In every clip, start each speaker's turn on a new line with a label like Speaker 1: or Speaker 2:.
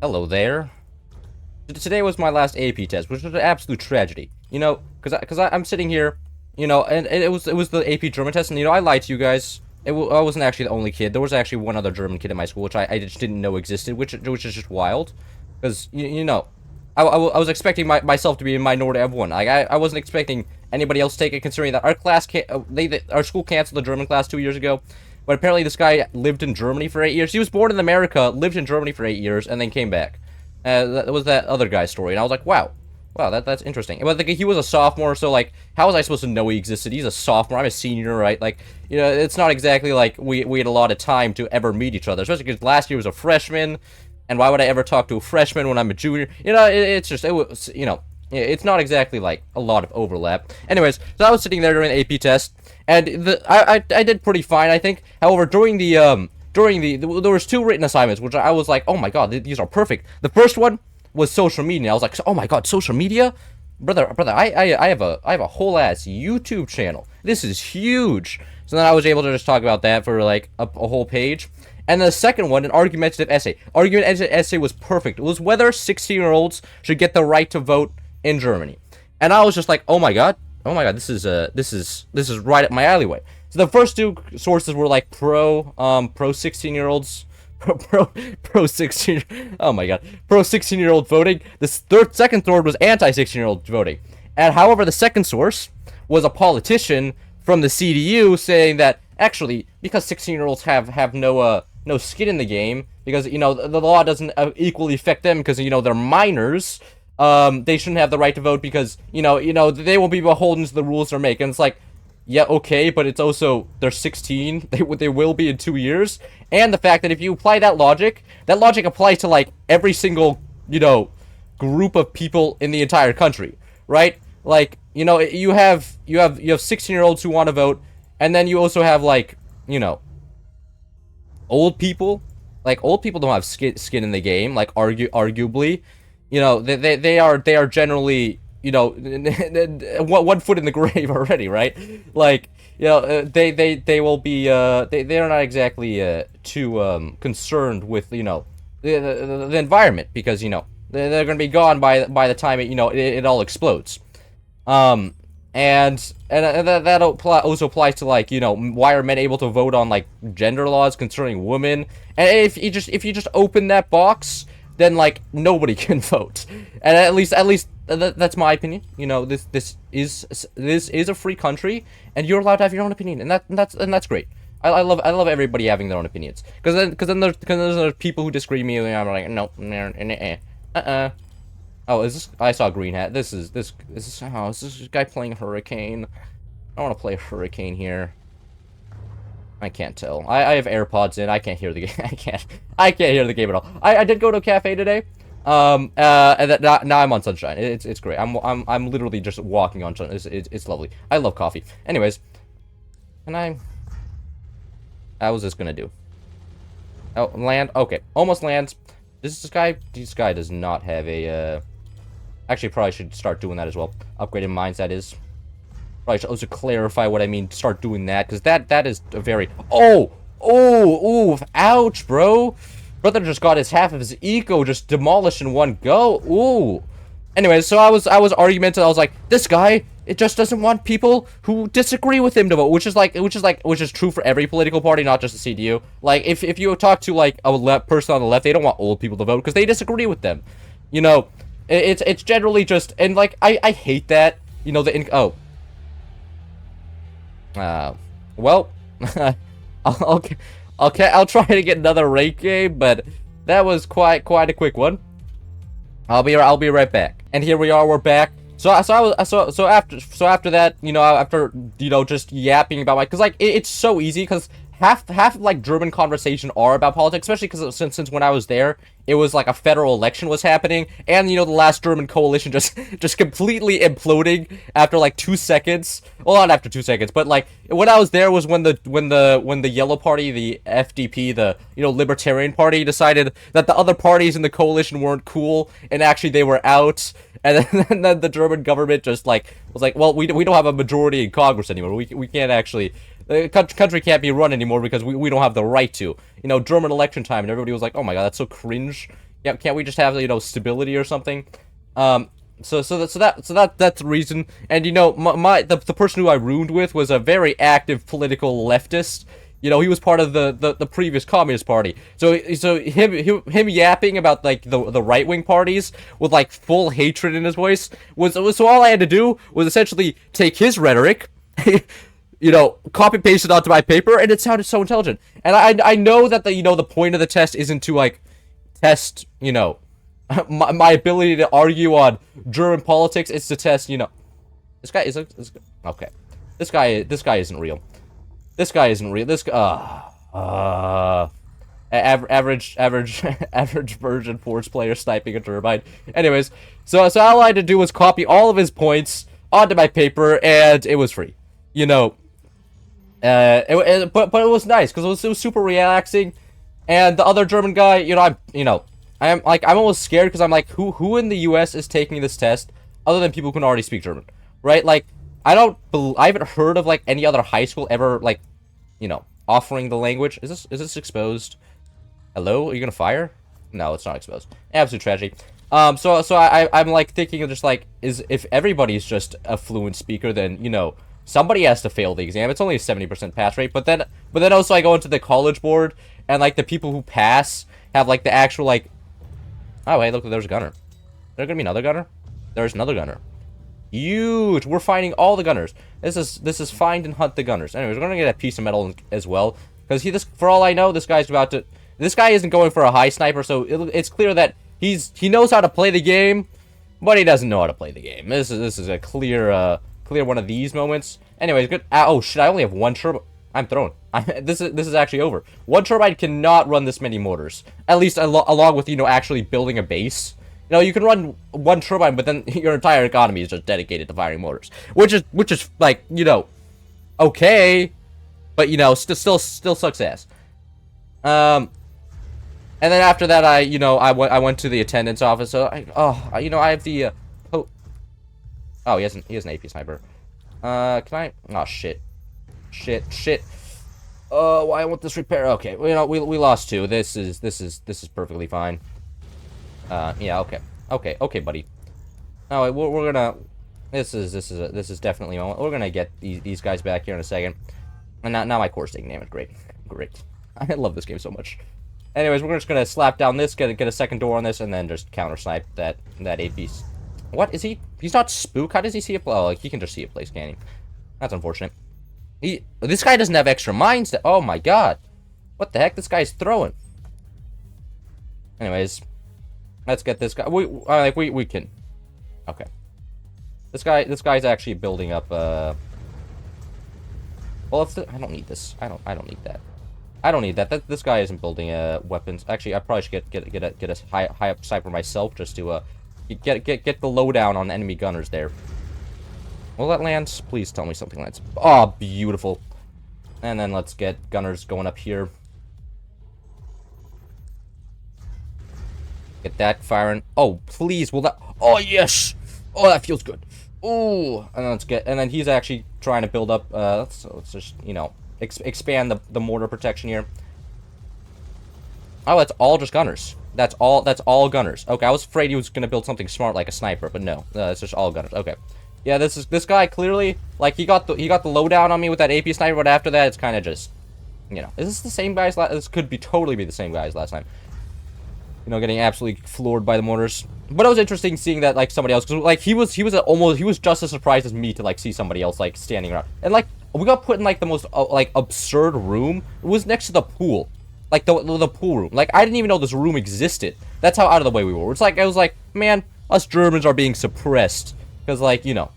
Speaker 1: Hello there. Today was my last AP test, which was an absolute tragedy. Because I'm sitting here, and it was the AP German test, and I lied to you guys. I wasn't actually the only kid. There was actually one other German kid in my school, which I just didn't know existed, which is just wild. Because I was expecting myself to be a minority of one. Like I wasn't expecting anybody else to take it, considering that our class our school canceled the German class 2 years ago. But apparently this guy lived in Germany for 8 years. He was born in America, lived in Germany for 8 years, and then came back. That was that other guy's story, and I was like, wow, that's interesting. But he was a sophomore, so like, how was I supposed to know he existed? He's a sophomore. I'm a senior, right? Like, it's not exactly like we had a lot of time to ever meet each other, especially because last year was a freshman, and why would I ever talk to a freshman when I'm a junior? It's not exactly like a lot of overlap. Anyways, so I was sitting there during the AP test, and I did pretty fine, I think. However, there was two written assignments, which I was like, oh my god, these are perfect. The first one was social media. I was like, oh my god, social media, brother, I have a whole ass YouTube channel. This is huge. So then I was able to just talk about that for like a whole page. And the second one, an argumentative essay. Argumentative essay was perfect. It was whether 16-year-olds should get the right to vote in Germany. And I was just like, oh my god, this is right up my alleyway. So the first two sources were like pro 16-year-olds, pro 16, oh my god, pro 16-year-old voting. The second source was anti 16-year-old voting. And however, the second source was a politician from the CDU saying that actually, because 16-year-olds have no skin in the game, because the law doesn't equally affect them because they're minors. They shouldn't have the right to vote because they will be beholden to the rules they're making. It's like, yeah, okay, but it's also they're 16. They will be in 2 years, and the fact that if you apply that logic applies to like every single group of people in the entire country, right? Like you have 16-year-olds who want to vote, and then you also have like old people. Like old people don't have skin in the game. Like arguably. They are generally, one foot in the grave already, right? Like, they will be, they are not exactly, too, concerned with, the environment, because, they're gonna be gone by the time it all explodes. And that also applies to, like, why are men able to vote on, like, gender laws concerning women? And if you just open that box, then like nobody can vote, and at least that's my opinion. This is a free country, and you're allowed to have your own opinion, and that's great. I love everybody having their own opinions, because then there's people who disagree with me, and I'm like, no, oh, is this? I saw a green hat. Is this guy playing Hurricane? I want to play Hurricane here. I can't tell. I have AirPods in. I can't hear the game. I can't hear the game at all. I did go to a cafe today. And now I'm on Sunshine. It's great. I'm literally just walking on Sunshine. It's lovely. I love coffee. Anyways, how was this gonna do? Oh, land. Okay, almost lands. This guy does not have a. Actually, probably should start doing that as well. Upgraded mindset is. Probably should also clarify what I mean. Start doing that, because that is a very ouch, bro. Brother just got half of his eco just demolished in one go. Ooh. Anyways, so I was argumentative. I was like, this guy, it just doesn't want people who disagree with him to vote, which is true for every political party, not just the CDU. Like if you talk to like a person on the left, they don't want old people to vote because they disagree with them. It's generally just, and like I hate that. Well, I'll try to get another rank game, but that was quite a quick one. I'll be right back. And here we are, we're back. So after that, after just yapping about because like it's so easy, because half of like German conversation are about politics, especially because since when I was there, it was like a federal election was happening, and the last German coalition just completely imploding after like 2 seconds. Well, not after 2 seconds, but like when I was there was when the yellow party, the FDP, the Libertarian Party, decided that the other parties in the coalition weren't cool, and actually they were out. And then the German government just like was like, well, we don't have a majority in Congress anymore. We can't actually. The country can't be run anymore because we don't have the right to. German election time, and everybody was like, oh my god, that's so cringe. Yeah, can't we just have, you know, stability or something? That's the reason. And you know, the person who I roomed with was a very active political leftist. You know, he was part of the previous Communist Party. So him yapping about like the right wing parties with like full hatred in his voice was so all I had to do was essentially take his rhetoric, you know, copy paste it onto my paper, and it sounded so intelligent. And I know that the, you know, the point of the test isn't to like test, you know, my ability to argue on German politics. It's to test, you know, this guy is okay. This guy isn't real. This guy isn't real. This average average version Forge player sniping a turbine. Anyways, so all I had to do was copy all of his points onto my paper, and it was free. You know, but it was nice because it was super relaxing. And the other German guy, you know, I'm almost scared because I'm like, who in the U.S. is taking this test other than people who can already speak German, right? Like, I haven't heard of like any other high school ever like, you know, offering the language. Is this exposed? Hello? Are you gonna fire? No, it's not exposed. Absolute tragedy. So I'm like thinking of just like, if everybody's just a fluent speaker, then, you know, somebody has to fail the exam. It's only a 70% pass rate, but then also I go into the college board, and like the people who pass have like the actual like, oh hey, look, there's a gunner. There's gonna be another gunner. There's another gunner. Huge. We're finding all the gunners. This is find and hunt the gunners. Anyways, we're gonna get a piece of metal as well, because for all I know, this guy's about to. This guy isn't going for a high sniper, so it's clear that he knows how to play the game, but he doesn't know how to play the game. This is a clear one of these moments. Anyways, good. Oh shit! I only have one turbine. I'm thrown. This is actually over. One turbine cannot run this many mortars. At least along with, you know, actually building a base. You know, you can run one turbine, but then your entire economy is just dedicated to firing mortars, which is like, you know, okay, but you know, still sucks ass. And then after that, I went to the attendance office. So I have the oh, he has an AP sniper. Can I? Oh shit. Why won't this repair? Okay, well, you know, we lost two. This is perfectly fine. Yeah, okay, buddy. No, we're gonna. This is definitely. We're gonna get these guys back here in a second. And now my core's taking damage. Great. I love this game so much. Anyways, we're just gonna slap down this, get a second door on this, and then just counter snipe that AP. What is he? He's not spook. How does he see a place? Oh, like, he can just see a place, can't he? That's unfortunate. This guy doesn't have extra mines. Oh my god, what the heck? This guy's throwing. Anyways, let's get this guy. We can. Okay. This guy's actually building up. Well, I don't need this. I don't need that. I don't need that. This guy isn't building weapons. Actually, I probably should get a high up sniper myself just to get the lowdown on enemy gunners there. Will that land? Please tell me something lands. Oh, beautiful. And then let's get gunners going up here. Get that firing. Oh, please, will that... Oh, yes! Oh, that feels good. Oh, and then he's actually trying to build up... let's just, you know, expand the mortar protection here. Oh, that's all just gunners. That's all gunners. Okay, I was afraid he was going to build something smart like a sniper, but no. It's just all gunners. Okay. Yeah, this guy clearly, like, he got the lowdown on me with that AP sniper, but after that, it's kind of just, you know, is this the same guys? This could totally be the same guys last time. You know, getting absolutely floored by the mortars. But it was interesting seeing that, like, somebody else, because, like, he was just as surprised as me to, like, see somebody else, like, standing around. And, like, we got put in, like, the most, like, absurd room. It was next to the pool. Like, the pool room. Like, I didn't even know this room existed. That's how out of the way we were. It's like, I was like, man, us Germans are being suppressed. Because, like, you know,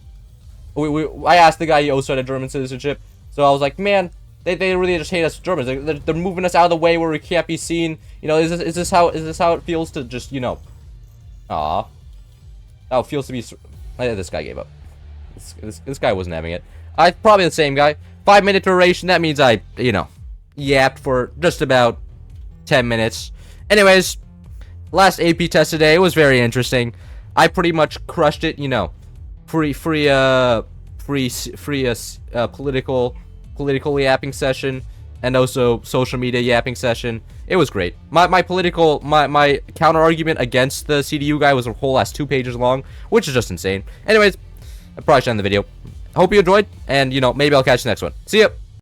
Speaker 1: I asked the guy he also had a German citizenship, so I was like, man, they really just hate us Germans. They're moving us out of the way where we can't be seen. You know, is this how it feels to just, you know, how it feels to be. This guy gave up. This guy wasn't having it. Probably the same guy. 5-minute duration. That means I, you know, yapped for just about 10 minutes. Anyways, last AP test today. It was very interesting. I pretty much crushed it. You know. Free political yapping session, and also social media yapping session. It was great. My counter argument against the CDU guy was a whole last 2 pages long, which is just insane. Anyways, I probably should end the video. I hope you enjoyed, and, you know, maybe I'll catch you next one. See ya!